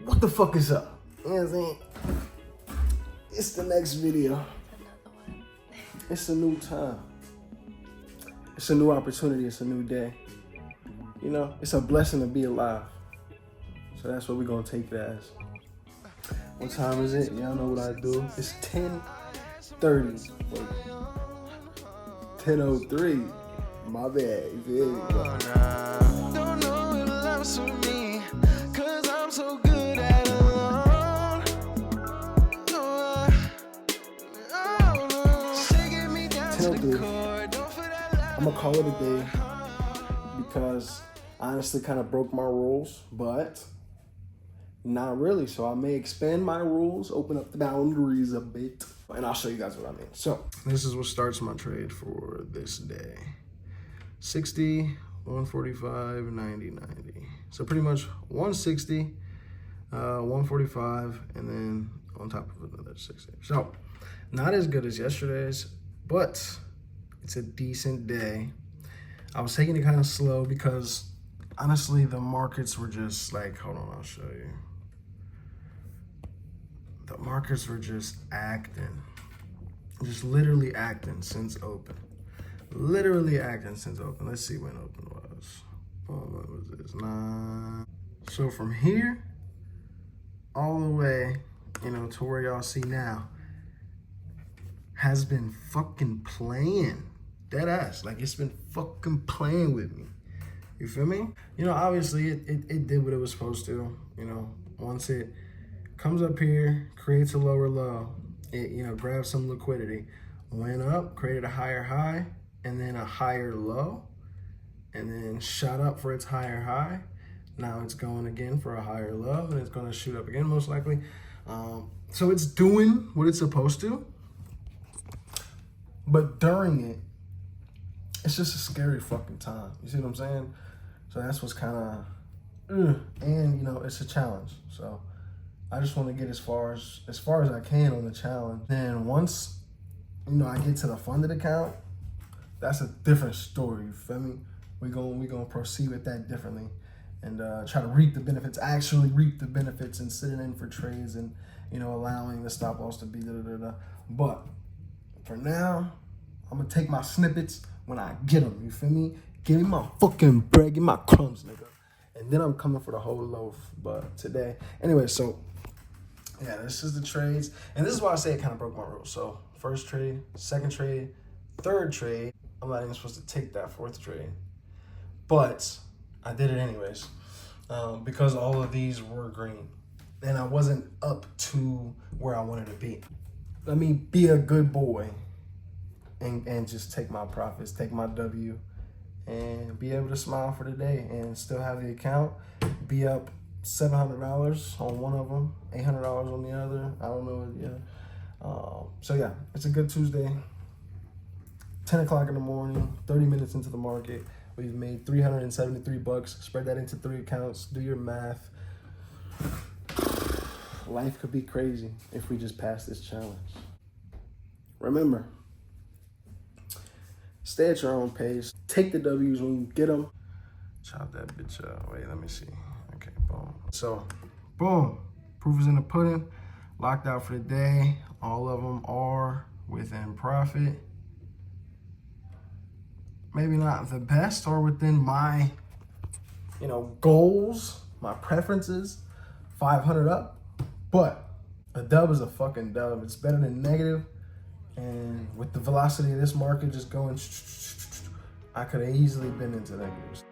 What the fuck is up? You know what I'm saying? It's the next video. Another one. It's a new time. It's a new opportunity. It's a new day. You know, it's a blessing to be alive. So that's what we're gonna take it as. What time is it? Y'all know what I do. It's 10:30. 10:03. My bad. You feel me? Don't know if love's for me, 'cause I'm so good at alone. Taking me down to the court. Don't for that love. I'm gonna call it a day because I honestly kind of broke my rules, but not really. So I may expand my rules, open up the boundaries a bit, and I'll show you guys what I mean. So this is what starts my trade for this day. 60, 145, 90, 90. So pretty much 160, 145, and then on top of another 60. So not as good as yesterday's, but it's a decent day. I was taking it kind of slow because honestly, the markets were just like, hold on, I'll show you. The markets were just acting, just literally acting since open. Literally acting since open. Let's see when open was. What was this? 9. So from here all the way, you know, to where y'all see now, has been fucking playing. Dead ass. Like, it's been fucking playing with me. You feel me? You know, obviously it did what it was supposed to. You know, once it comes up here, creates a lower low, it, you know, grabs some liquidity, went up, created a higher high, and then a higher low, and then shot up for its higher high. Now it's going again for a higher low, and it's going to shoot up again most likely. So it's doing what it's supposed to, but during it, it's just a scary fucking time. You see what I'm saying? So that's what's kind of, and you know, it's a challenge. So I just want to get as far as I can on the challenge. Then once, you know, I get to the funded account, that's a different story. You feel me? We gonna proceed with that differently, and try to reap the benefits. Actually reap the benefits and sitting in for trades and, you know, allowing the stop loss to be da. But for now, I'm gonna take my snippets when I get them. You feel me? Give me my fucking bread, give me my crumbs, nigga. And then I'm coming for the whole loaf. But today, anyway, so yeah, this is the trades, and this is why I say it kind of broke my rules. So first trade, second trade, third trade. I'm not even supposed to take that fourth trade, but I did it anyways because all of these were green, and I wasn't up to where I wanted to be. Let me be a good boy and just take my profits, take my W, and be able to smile for the day and still have the account be up $700 on one of them, $800 on the other. I don't know, yeah. So yeah, it's a good Tuesday. 10 o'clock in the morning, 30 minutes into the market. We've made $373. Spread that into 3 accounts. Do your math. Life could be crazy if we just pass this challenge. Remember, stay at your own pace. Take the W's when you get them. Chop that bitch up. Wait, let me see. Okay, boom. So, boom. Proof is in the pudding. Locked out for the day. All of them are within profit. Maybe not the best or within my, you know, goals, my preferences, 500 up. But a dub is a fucking dub. It's better than negative. And with the velocity of this market just going, I could have easily been into negatives.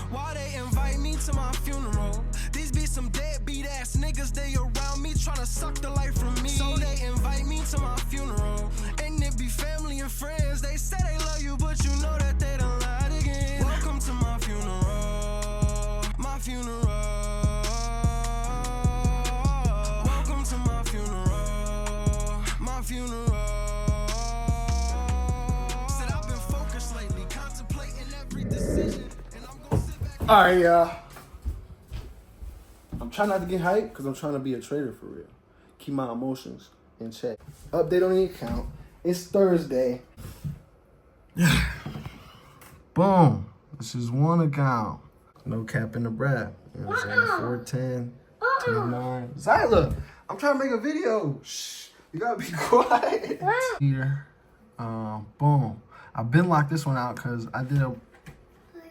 Why they invite me to my funeral? These be some deadbeat ass niggas, they around me tryna suck the life from me. So they invite me to my funeral, and it be family and friends. They say they love you, but you know that they done lied again. Welcome to my funeral, my funeral. Welcome to my funeral, my funeral. Said I've been focused lately, contemplating every decision. All right, y'all. I'm trying not to get hyped because I'm trying to be a trader for real. Keep my emotions in check. Update on the account. It's Thursday. Boom. This is one account. No cap in the brat. You know what I'm saying? 410, 29. Zyla, I'm trying to make a video. Shh. You gotta be quiet. Here. Boom. I've been locked this one out because I did a.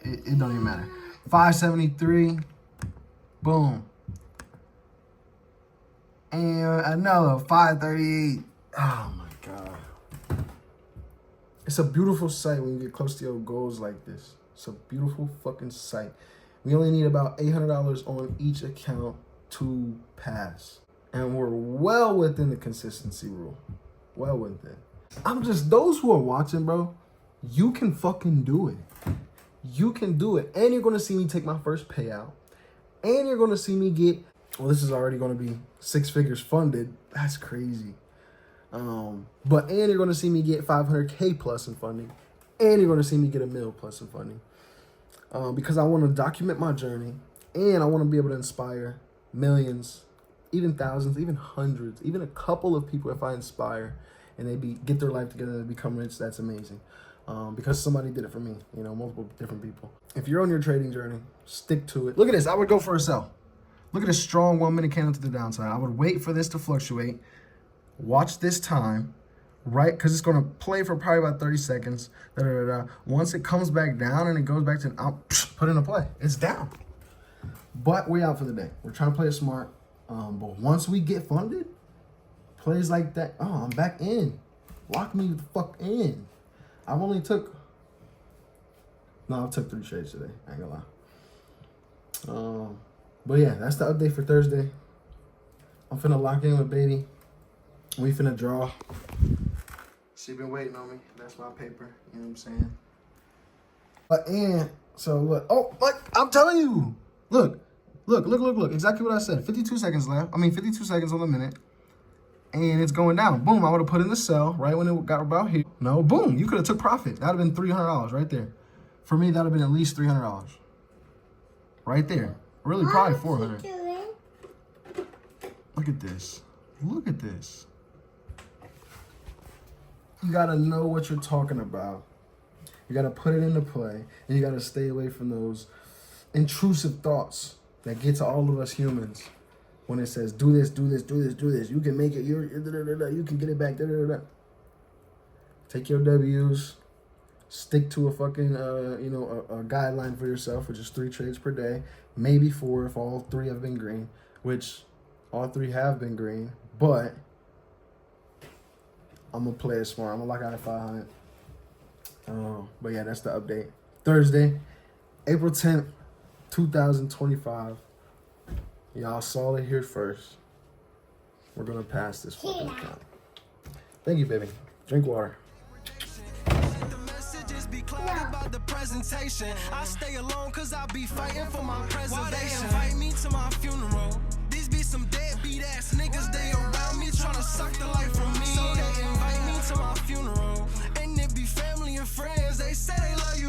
It don't even matter. 573. Boom. And another 538. Oh my God. It's a beautiful sight when you get close to your goals like this. It's a beautiful fucking sight. We only need about $800 on each account to pass. And we're well within the consistency rule. Well within. I'm just, those who are watching, bro, you can fucking do it. You can do it. And you're going to see me take my first payout. And you're going to see me get, well, this is already going to be 6 figures funded. That's crazy. And you're going to see me get 500K plus in funding. And you're going to see me get $1 million plus in funding. Because I want to document my journey. And I want to be able to inspire millions, even thousands, even hundreds, even a couple of people if I inspire and they get their life together and become rich. That's amazing. Because somebody did it for me, you know, multiple different people. If you're on your trading journey, stick to it. Look at this. I would go for a sell. Look at this strong 1 minute candle to the downside. I would wait for this to fluctuate. Watch this time, right? Because it's going to play for probably about 30 seconds. Once it comes back down and it goes back to, I'll put it into play. It's down. But we're out for the day. We're trying to play it smart. But once we get funded, plays like that, I'm back in. Lock me the fuck in. I took 3 trades today. I ain't gonna lie. But yeah, that's the update for Thursday. I'm finna lock in with baby. We finna draw. She been waiting on me. That's my paper. You know what I'm saying? So look. Oh, look, I'm telling you. Look. Exactly what I said. 52 seconds left. 52 seconds on the minute. And it's going down. Boom, I would have put in the sell right when it got about here. No, boom, you could have took profit. That would have been $300 right there. For me, that would have been at least $300. Right there. Really, probably 400. Look at this. Look at this. You got to know what you're talking about. You got to put it into play. And you got to stay away from those intrusive thoughts that get to all of us humans. When it says, do this. You can make it, you can get it back, Take your W's. Stick to a fucking, a guideline for yourself, which is 3 trades per day. Maybe 4 if all 3 have been green, which all 3 have been green. But I'm going to play it smart. I'm going to lock out at 500. But yeah, that's the update. Thursday, April 10th, 2025. Y'all saw it here first. We're going to pass this fucking account. Thank you, baby. Drink water. About the presentation, I stay alone cause I be fighting for my preservation. Why they invite me to my funeral? These be some deadbeat ass niggas, they around me tryna suck the life from me. So they invite me to my funeral, and it be family and friends. They say they love you.